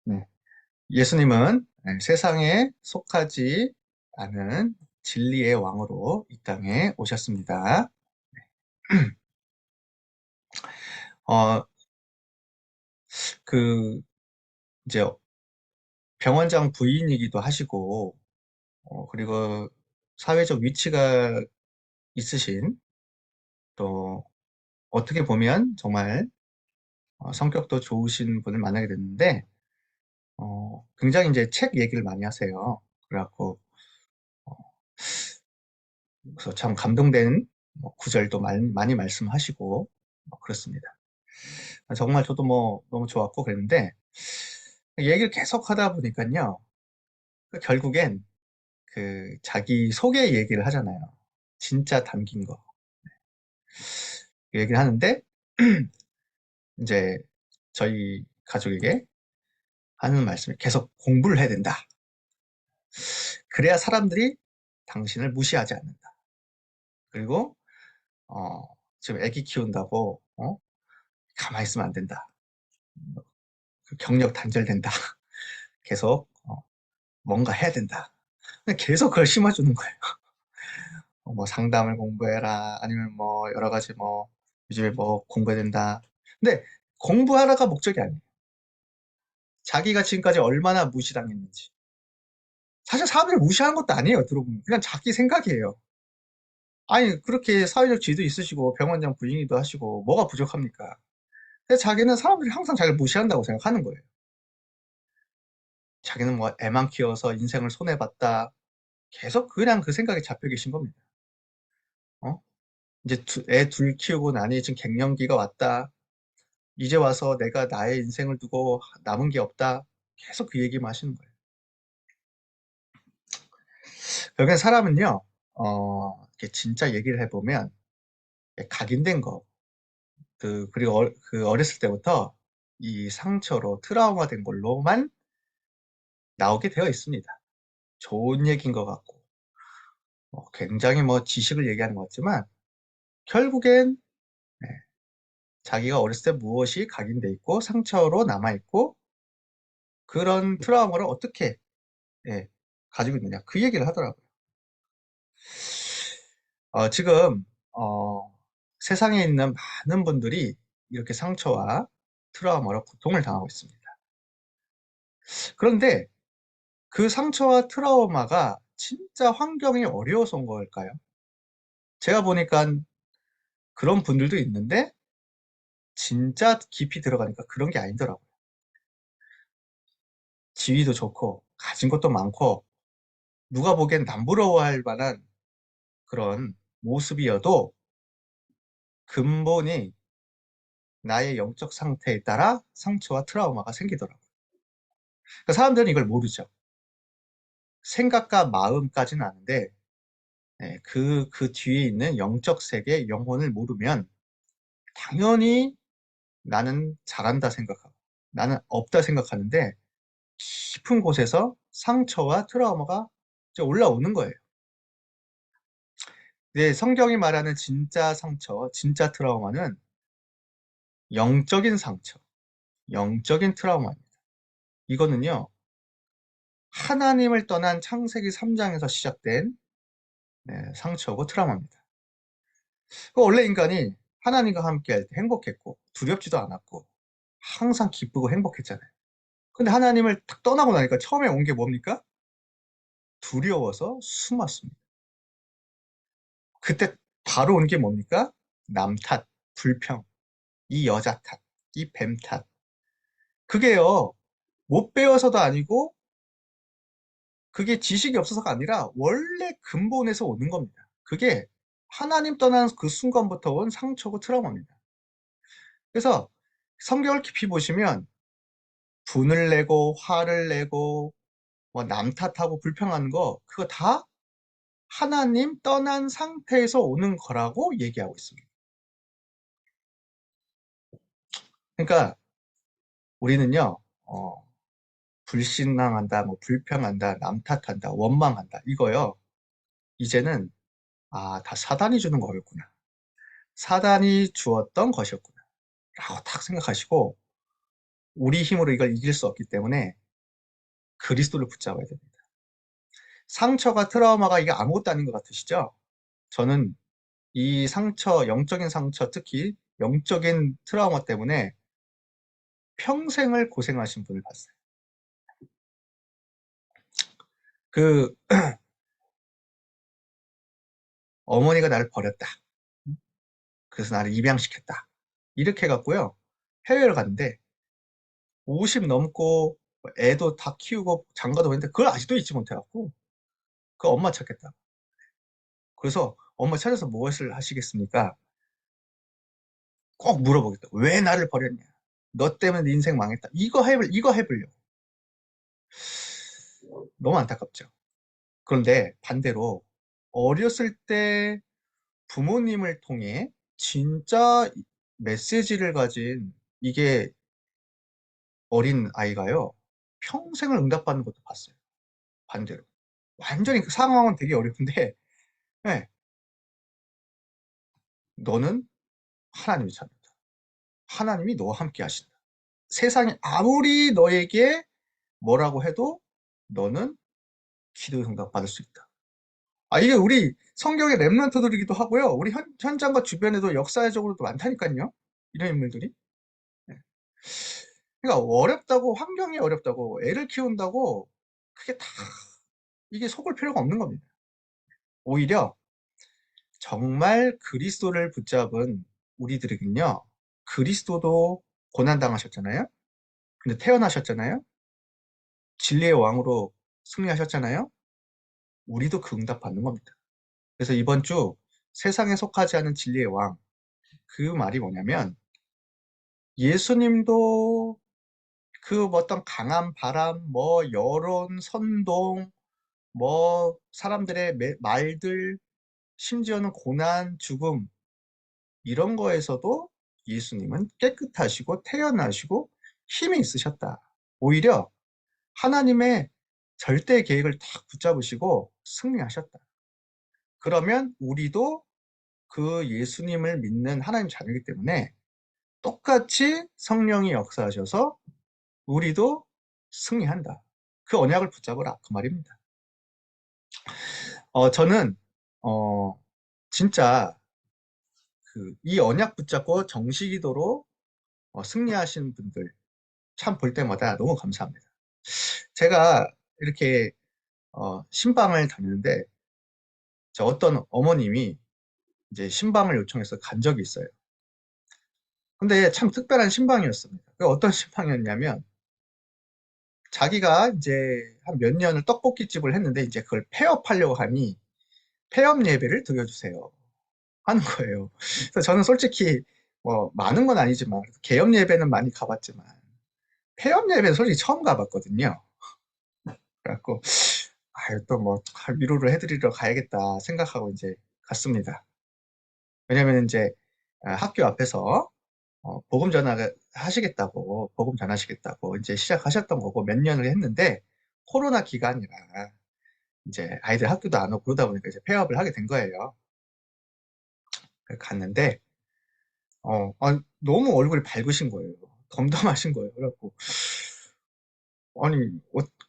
네. 예수님은 세상에 속하지 않은 진리의 왕으로 이 땅에 오셨습니다. 어, 그, 이제 병원장 부인이기도 하시고, 그리고 사회적 위치가 있으신 또 어떻게 보면 정말 성격도 좋으신 분을 만나게 됐는데, 굉장히 이제 책 얘기를 많이 하세요. 그래갖고, 어, 그래서 참 감동된 구절도 많이 말씀하시고, 그렇습니다. 정말 저도 뭐 너무 좋았고 그랬는데, 얘기를 계속 하다 보니까요, 결국엔 그 자기 소개 얘기를 하잖아요. 진짜 담긴 거. 그 얘기를 하는데, 이제 저희 가족에게 하는 말씀이 계속 공부를 해야 된다. 그래야 사람들이 당신을 무시하지 않는다. 그리고, 어, 지금 아기 키운다고, 가만히 있으면 안 된다. 그 경력 단절된다. 계속, 뭔가 해야 된다. 계속 그걸 심어주는 거예요. 뭐 상담을 공부해라. 아니면 뭐 여러 가지 뭐 요즘에 뭐 공부해야 된다. 근데 공부하라가 목적이 아니에요. 자기가 지금까지 얼마나 무시당했는지. 사실 사람들을 무시하는 것도 아니에요. 들어보면. 그냥 자기 생각이에요. 아니, 그렇게 사회적 지위도 있으시고 병원장 부인이기도 하시고 뭐가 부족합니까? 근데 자기는 사람들이 항상 자기를 무시한다고 생각하는 거예요. 자기는 뭐 애만 키워서 인생을 손해봤다. 계속 그냥 그 생각에 잡혀 계신 겁니다. 어? 이제 애 둘 키우고 나니 지금 갱년기가 왔다. 이제 와서 내가 나의 인생을 두고 남은 게 없다. 계속 그 얘기만 하시는 거예요. 결국엔 사람은요, 이렇게 진짜 얘기를 해보면 각인된 거, 그리고 그 어렸을 때부터 이 상처로 트라우마 된 걸로만 나오게 되어 있습니다. 좋은 얘기인 것 같고, 굉장히 뭐 지식을 얘기하는 것 같지만, 결국엔 네, 자기가 어렸을 때 무엇이 각인돼 있고 상처로 남아있고, 그런 트라우마를 어떻게 예, 가지고 있느냐. 그 얘기를 하더라고요. 지금 세상에 있는 많은 분들이 이렇게 상처와 트라우마로 고통을 당하고 있습니다. 그런데 그 상처와 트라우마가 진짜 환경이 어려워서 온 걸까요? 제가 보니까 그런 분들도 있는데 진짜 깊이 들어가니까 그런 게 아니더라고요. 지위도 좋고 가진 것도 많고 누가 보기엔 남부러워할 만한 그런 모습이어도 근본이 나의 영적 상태에 따라 상처와 트라우마가 생기더라고요. 그러니까 사람들은 이걸 모르죠. 생각과 마음까지는 아는데 그 뒤에 있는 영적 세계, 영혼을 모르면 당연히 나는 잘한다 생각하고 나는 없다 생각하는데 깊은 곳에서 상처와 트라우마가 이제 올라오는 거예요. 근데 성경이 말하는 진짜 상처, 진짜 트라우마는 영적인 상처, 영적인 트라우마입니다. 이거는요, 하나님을 떠난 창세기 3장에서 시작된 상처고 트라우마입니다. 원래 인간이 하나님과 함께 할 때 행복했고 두렵지도 않았고 항상 기쁘고 행복했잖아요. 근데 하나님을 탁 떠나고 나니까 처음에 온 게 뭡니까? 두려워서 숨었습니다. 그때 바로 온 게 뭡니까? 남 탓, 불평, 이 여자 탓, 이 뱀 탓. 그게요, 못 배워서도 아니고 그게 지식이 없어서가 아니라 원래 근본에서 오는 겁니다. 그게 하나님 떠난 그 순간부터 온 상처고 트라우마입니다. 그래서 성경을 깊이 보시면 분을 내고 화를 내고 뭐 남 탓하고 불평하는 거 그거 다 하나님 떠난 상태에서 오는 거라고 얘기하고 있습니다. 그러니까 우리는요, 불신앙한다, 뭐 불평한다, 남 탓한다, 원망한다 이거요. 이제는 다 사단이 주는 거였구나. 사단이 주었던 것이었구나. 라고 딱 생각하시고 우리 힘으로 이걸 이길 수 없기 때문에 그리스도를 붙잡아야 됩니다. 상처가 트라우마가 이게 아무것도 아닌 것 같으시죠? 저는 이 상처, 영적인 상처, 특히 영적인 트라우마 때문에 평생을 고생하신 분을 봤어요. 그 어머니가 나를 버렸다. 그래서 나를 입양시켰다. 이렇게 해갖고요. 해외를 갔는데 50 넘고 애도 다 키우고 장가도 했는데 그걸 아직도 잊지 못해갖고 그 엄마 찾겠다. 그래서 엄마 찾아서 무엇을 하시겠습니까? 꼭 물어보겠다. 왜 나를 버렸냐? 너 때문에 네 인생 망했다. 이거 해보려고. 너무 안타깝죠. 그런데 반대로 어렸을 때 부모님을 통해 진짜 메시지를 가진 이게 어린 아이가요. 평생을 응답받는 것도 봤어요. 반대로. 완전히 그 상황은 되게 어려운데, 네, 너는 하나님의 자녀다. 하나님이 너와 함께 하신다. 세상이 아무리 너에게 뭐라고 해도 너는 기도의 응답 받을 수 있다. 아, 이게 우리 성경의 랩런트들이기도 하고요. 우리 현장과 주변에도 역사적으로도 많다니까요. 이런 인물들이. 네. 그러니까 어렵다고, 환경이 어렵다고, 애를 키운다고, 그게 다, 이게 속을 필요가 없는 겁니다. 오히려 정말 그리스도를 붙잡은 우리들에겐요, 그리스도도 고난당하셨잖아요. 근데 태어나셨잖아요. 진리의 왕으로 승리하셨잖아요. 우리도 그 응답 받는 겁니다. 그래서 이번 주 세상에 속하지 않은 진리의 왕, 그 말이 뭐냐면 예수님도 그 어떤 강한 바람, 뭐 여론, 선동, 뭐 사람들의 말들, 심지어는 고난, 죽음 이런 거에서도 예수님은 깨끗하시고 태어나시고 힘이 있으셨다. 오히려 하나님의 절대 계획을 딱 붙잡으시고 승리하셨다. 그러면 우리도 그 예수님을 믿는 하나님 자녀이기 때문에 똑같이 성령이 역사하셔서 우리도 승리한다. 그 언약을 붙잡으라. 그 말입니다. 저는, 어, 진짜 이 언약 붙잡고 정시기도로 승리하시는 분들 참 볼 때마다 너무 감사합니다. 제가 이렇게 신방을 다니는데 저 어떤 어머님이 이제 신방을 요청해서 간 적이 있어요. 근데 참 특별한 신방이었습니다. 그 어떤 신방이었냐면 자기가 이제 한 몇 년을 떡볶이집을 했는데 이제 그걸 폐업하려고 하니 폐업 예배를 드려주세요 하는 거예요. 그래서 저는 솔직히 뭐 많은 건 아니지만 개업 예배는 많이 가봤지만 폐업 예배는 솔직히 처음 가봤거든요. 그래갖고 아유 또 뭐 위로를 해드리러 가야겠다 생각하고 이제 갔습니다. 왜냐면 이제 학교 앞에서 복음 전하를 하시겠다고 복음 전하시겠다고 이제 시작하셨던 거고 몇 년을 했는데 코로나 기간이라 이제 아이들 학교도 안 오고 그러다 보니까 이제 폐업을 하게 된 거예요. 갔는데 너무 얼굴이 밝으신 거예요. 덤덤하신 거예요. 그래갖고 아니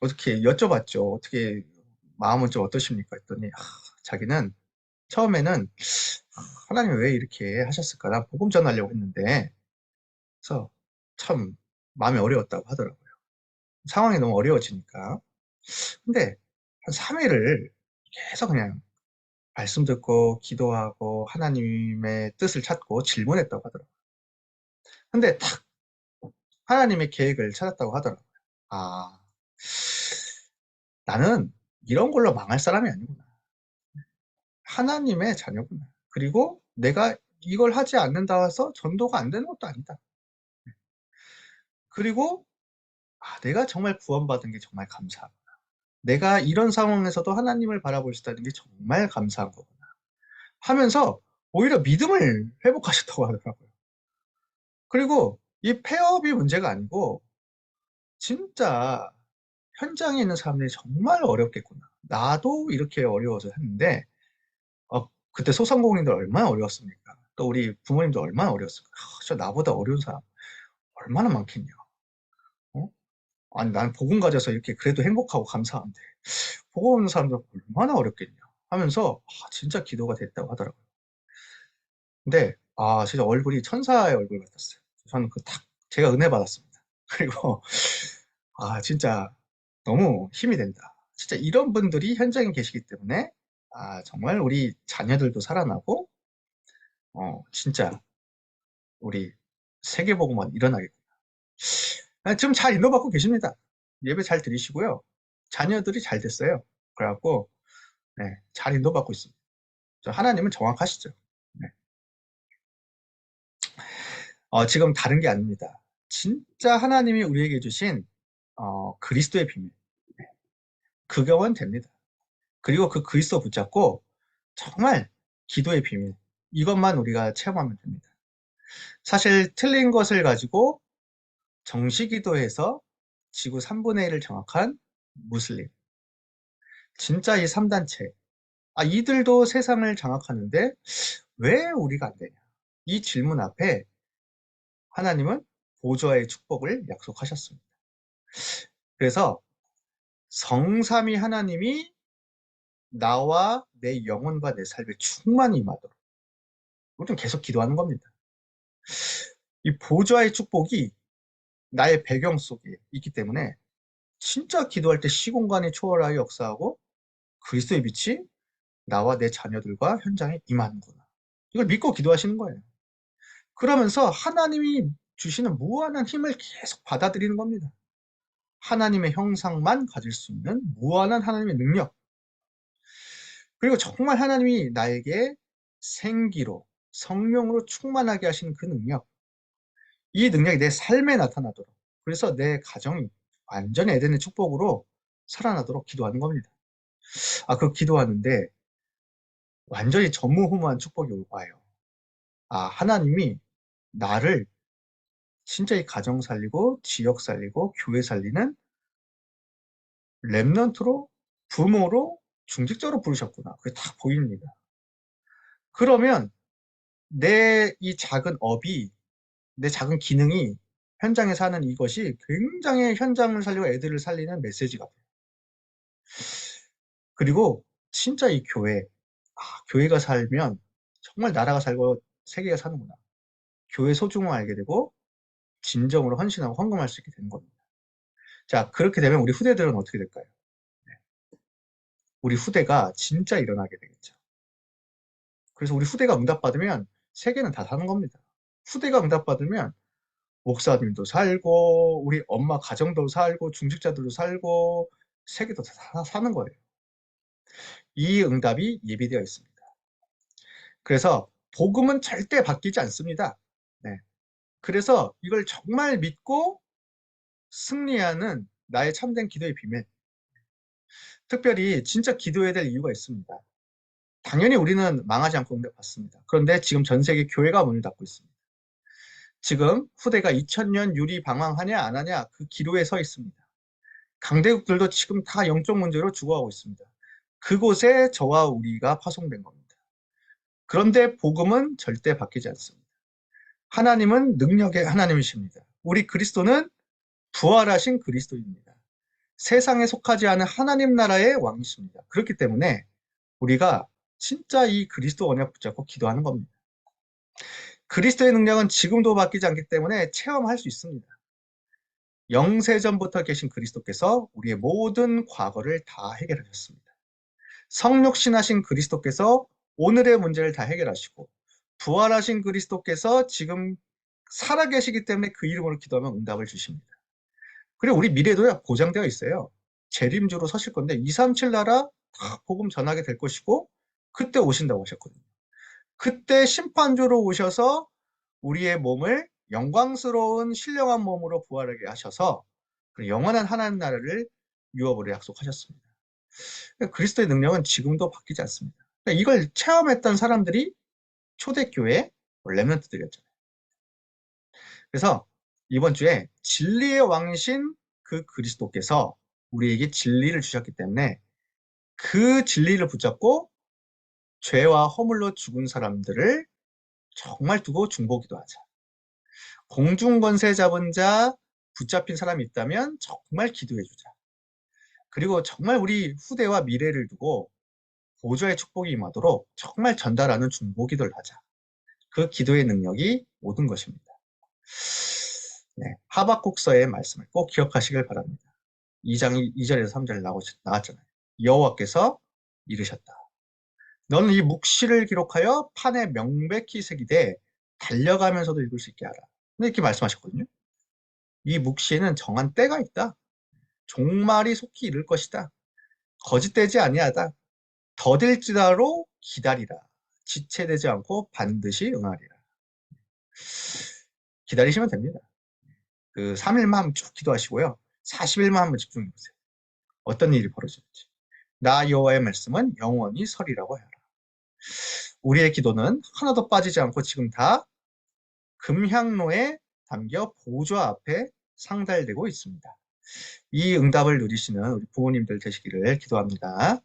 어떻게 여쭤봤죠. 어떻게 마음은 좀 어떠십니까? 했더니 자기는 처음에는 하나님 왜 이렇게 하셨을까? 나 복음 전하려고 했는데 그래서 참 마음이 어려웠다고 하더라고요. 상황이 너무 어려워지니까. 근데 한 3일을 계속 그냥 말씀 듣고 기도하고 하나님의 뜻을 찾고 질문했다고 하더라고요. 근데 딱 하나님의 계획을 찾았다고 하더라고요. 아, 나는 이런 걸로 망할 사람이 아니구나. 하나님의 자녀구나. 그리고 내가 이걸 하지 않는다 해서 전도가 안 되는 것도 아니다. 그리고 내가 정말 구원받은 게 정말 감사하구나. 내가 이런 상황에서도 하나님을 바라볼 수 있다는 게 정말 감사한 거구나. 하면서 오히려 믿음을 회복하셨다고 하더라고요. 그리고 이 폐업이 문제가 아니고 진짜 현장에 있는 사람들이 정말 어렵겠구나. 나도 이렇게 어려워서 했는데 그때 소상공인들 얼마나 어려웠습니까? 또 우리 부모님도 얼마나 어려웠을까? 저 나보다 어려운 사람 얼마나 많겠냐. 아니, 난 복음 가져서 이렇게 그래도 행복하고 감사한데, 복음 없는 사람들 얼마나 어렵겠냐 하면서, 진짜 기도가 됐다고 하더라고요. 근데, 진짜 얼굴이 천사의 얼굴 같았어요. 저는 제가 은혜 받았습니다. 그리고, 진짜 너무 힘이 된다. 진짜 이런 분들이 현장에 계시기 때문에, 정말 우리 자녀들도 살아나고, 진짜 우리 세계복음화 일어나겠다. 지금 잘 인도받고 계십니다. 예배 잘 드리시고요. 자녀들이 잘 됐어요. 그래갖고, 네, 잘 인도받고 있습니다. 하나님은 정확하시죠. 네. 지금 다른 게 아닙니다. 진짜 하나님이 우리에게 주신 그리스도의 비밀. 그거면 됩니다. 그리고 그 그리스도 붙잡고 정말 기도의 비밀. 이것만 우리가 체험하면 됩니다. 사실 틀린 것을 가지고 정시기도해서 지구 3분의 1을 정확한 무슬림. 진짜 이 3단체. 이들도 세상을 장악하는데 왜 우리가 안 되냐? 이 질문 앞에 하나님은 보좌의 축복을 약속하셨습니다. 그래서 성삼위 하나님이 나와 내 영혼과 내 삶에 충만히 임하도록 우리는 계속 기도하는 겁니다. 이 보좌의 축복이 나의 배경 속에 있기 때문에 진짜 기도할 때 시공간이 초월하여 역사하고 그리스도의 빛이 나와 내 자녀들과 현장에 임하는구나. 이걸 믿고 기도하시는 거예요. 그러면서 하나님이 주시는 무한한 힘을 계속 받아들이는 겁니다. 하나님의 형상만 가질 수 있는 무한한 하나님의 능력. 그리고 정말 하나님이 나에게 생기로, 성령으로 충만하게 하시는 그 능력. 이 능력이 내 삶에 나타나도록. 그래서 내 가정이 완전히 에덴의 축복으로 살아나도록 기도하는 겁니다. 그 기도하는데 완전히 전무후무한 축복이 와요. 하나님이 나를 진짜 이 가정 살리고 지역 살리고 교회 살리는 렘넌트로 부모로 중직자로 부르셨구나. 그게 다 보입니다. 그러면 내 이 작은 업이 내 작은 기능이 현장에 사는 이것이 굉장히 현장을 살리고 애들을 살리는 메시지가 돼요. 그리고 진짜 이 교회가 살면 정말 나라가 살고 세계가 사는구나. 교회 소중함을 알게 되고 진정으로 헌신하고 헌금할 수 있게 되는 겁니다. 자, 그렇게 되면 우리 후대들은 어떻게 될까요? 우리 후대가 진짜 일어나게 되겠죠. 그래서 우리 후대가 응답받으면 세계는 다 사는 겁니다. 후대가 응답받으면 목사님도 살고 우리 엄마 가정도 살고 중직자들도 살고 세계도 다 사는 거예요. 이 응답이 예비되어 있습니다. 그래서 복음은 절대 바뀌지 않습니다. 네. 그래서 이걸 정말 믿고 승리하는 나의 참된 기도의 비밀. 특별히 진짜 기도해야 될 이유가 있습니다. 당연히 우리는 망하지 않고 응답받습니다. 그런데 지금 전 세계 교회가 문을 닫고 있습니다. 지금 후대가 2000년 유리 방황하냐 안 하냐 그 기로에 서 있습니다. 강대국들도 지금 다 영적 문제로 죽어가고 있습니다. 그곳에 저와 우리가 파송된 겁니다. 그런데 복음은 절대 바뀌지 않습니다. 하나님은 능력의 하나님이십니다. 우리 그리스도는 부활하신 그리스도입니다. 세상에 속하지 않은 하나님 나라의 왕이십니다. 그렇기 때문에 우리가 진짜 이 그리스도 언약 붙잡고 기도하는 겁니다. 그리스도의 능력은 지금도 바뀌지 않기 때문에 체험할 수 있습니다. 영세전부터 계신 그리스도께서 우리의 모든 과거를 다 해결하셨습니다. 성육신하신 그리스도께서 오늘의 문제를 다 해결하시고 부활하신 그리스도께서 지금 살아계시기 때문에 그 이름으로 기도하면 응답을 주십니다. 그리고 우리 미래도 보장되어 있어요. 재림주로 서실 건데 237 나라 다 복음 전하게 될 것이고 그때 오신다고 하셨거든요. 그때 심판주로 오셔서 우리의 몸을 영광스러운 신령한 몸으로 부활하게 하셔서 영원한 하나님 나라를 유업으로 약속하셨습니다. 그리스도의 능력은 지금도 바뀌지 않습니다. 이걸 체험했던 사람들이 초대교회 렘넌트들이었잖아요. 그래서 이번 주에 진리의 왕이신 그 그리스도께서 우리에게 진리를 주셨기 때문에 그 진리를 붙잡고 죄와 허물로 죽은 사람들을 정말 두고 중보기도하자. 공중권세 잡은 자, 붙잡힌 사람이 있다면 정말 기도해주자. 그리고 정말 우리 후대와 미래를 두고 보좌의 축복이 임하도록 정말 전달하는 중보 기도를 하자. 그 기도의 능력이 모든 것입니다. 네, 하박국서의 말씀을 꼭 기억하시길 바랍니다. 2장 2절에서 3절 나왔잖아요. 여호와께서 이르셨다. 너는 이 묵시를 기록하여 판에 명백히 새기되 달려가면서도 읽을 수 있게 하라. 이렇게 말씀하셨거든요. 이 묵시에는 정한 때가 있다. 종말이 속히 이를 것이다. 거짓되지 아니하다. 더딜지라도 기다리라. 지체되지 않고 반드시 응하리라. 기다리시면 됩니다. 그 3일만 한번 쭉 기도하시고요. 40일만 한번 집중해 보세요. 어떤 일이 벌어질지. 나 여호와의 말씀은 영원히 설이라고 하라. 우리의 기도는 하나도 빠지지 않고 지금 다 금향로에 담겨 보좌 앞에 상달되고 있습니다. 이 응답을 누리시는 우리 부모님들 되시기를 기도합니다.